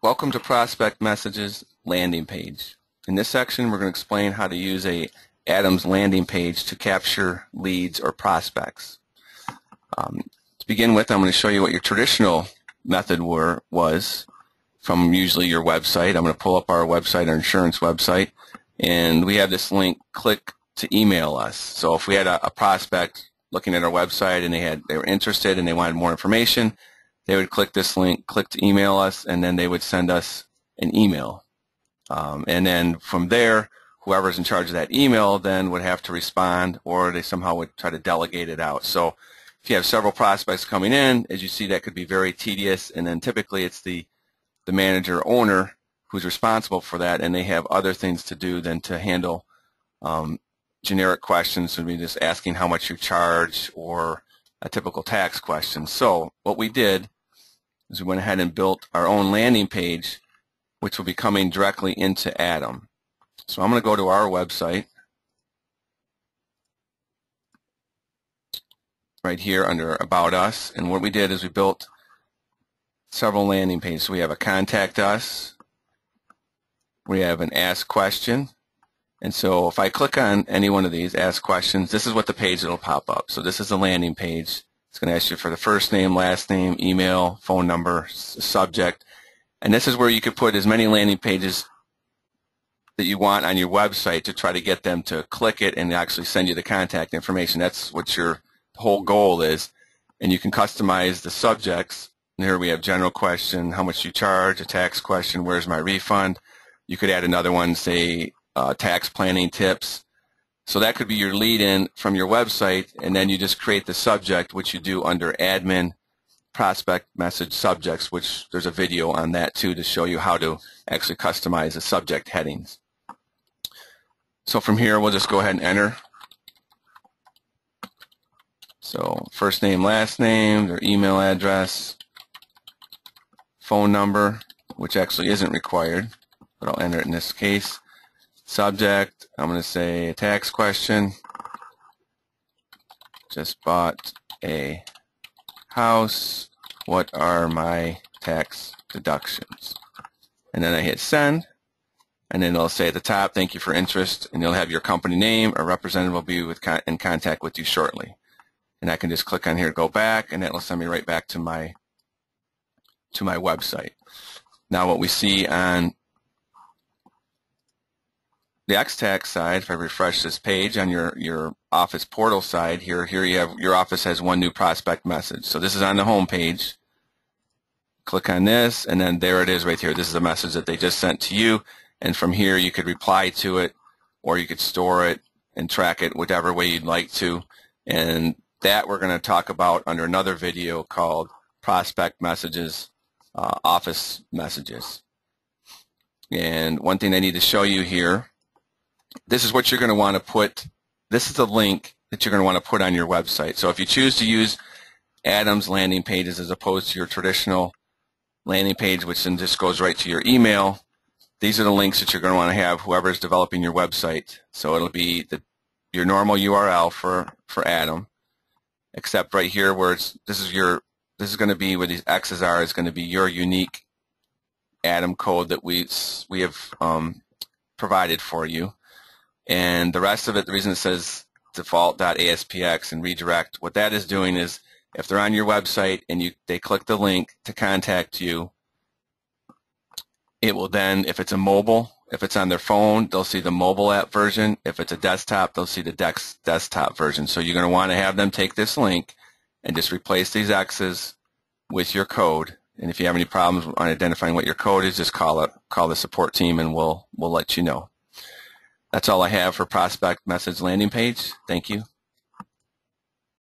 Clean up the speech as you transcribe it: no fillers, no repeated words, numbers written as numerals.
Welcome to Prospect Messages landing page. In this section, we're going to explain how to use a Adams landing page to capture leads or prospects. To begin with, I'm going to show you what your traditional method was from usually your website. I'm going to pull up our website, our insurance website, and we have this link, click to email us. So if we had a prospect looking at our website and they were interested and they wanted more information, they would click this link, click to email us, and then they would send us an email. And then from there, whoever's in charge of that email then would have to respond, or they somehow would try to delegate it out. So if you have several prospects coming in, as you see, that could be very tedious, and then typically it's the manager or owner who's responsible for that, and they have other things to do than to handle generic questions, would be just asking how much you charge or a typical tax question. So what we did is we went ahead and built our own landing page, which will be coming directly into Adam. So I'm going to go to our website right here under About Us, and what we did is we built several landing pages. So we have a Contact Us, we have an Ask Question, and so if I click on any one of these, Ask Questions, this is what the page that will pop up. So this is the landing page. It's going to ask you for the first name, last name, email, phone number, subject, and this is where you could put as many landing pages that you want on your website to try to get them to click it and actually send you the contact information. That's what your whole goal is. And you can customize the subjects. And here we have general question, how much you charge, a tax question, where's my refund. You could add another one, say tax planning tips. So that could be your lead-in from your website, and then you just create the subject, which you do under Admin Prospect Message Subjects, which there's a video on that too to show you how to actually customize the subject headings. So from here, we'll just go ahead and enter. So first name, last name, their email address, phone number, which actually isn't required, but I'll enter it in this case. Subject, I'm going to say a tax question. Just bought a house. What are my tax deductions? And then I hit send. And then it'll say at the top, thank you for interest. And you'll have your company name. A representative will be in contact with you shortly. And I can just click on here, go back, and that will send me right back to my website. Now what we see on the X-Tax side, if I refresh this page on your Office portal side, here you have your office has one new prospect message. So this is on the home page. Click on this, and then there it is right here. This is a message that they just sent to you, and from here you could reply to it, or you could store it and track it whatever way you'd like to. And that we're going to talk about under another video called Prospect Messages, Office Messages. And one thing I need to show you here, this is what you're going to want to put, this is the link that you're going to want to put on your website. So if you choose to use Adams landing pages as opposed to your traditional landing page, which then just goes right to your email, these are the links that you're going to want to have whoever's developing your website. So it'll be your normal URL for Adam, except right here where this is going to be where these X's are, is going to be your unique Adam code that we have provided for you. And the rest of it, the reason it says default.aspx and redirect, what that is doing is if they're on your website and they click the link to contact you, it will then, if it's a mobile, if it's on their phone, they'll see the mobile app version. If it's a desktop, they'll see the desktop version. So you're going to want to have them take this link and just replace these X's with your code. And if you have any problems on identifying what your code is, just call the support team and we'll let you know. That's all I have for Prospect Message landing page. Thank you.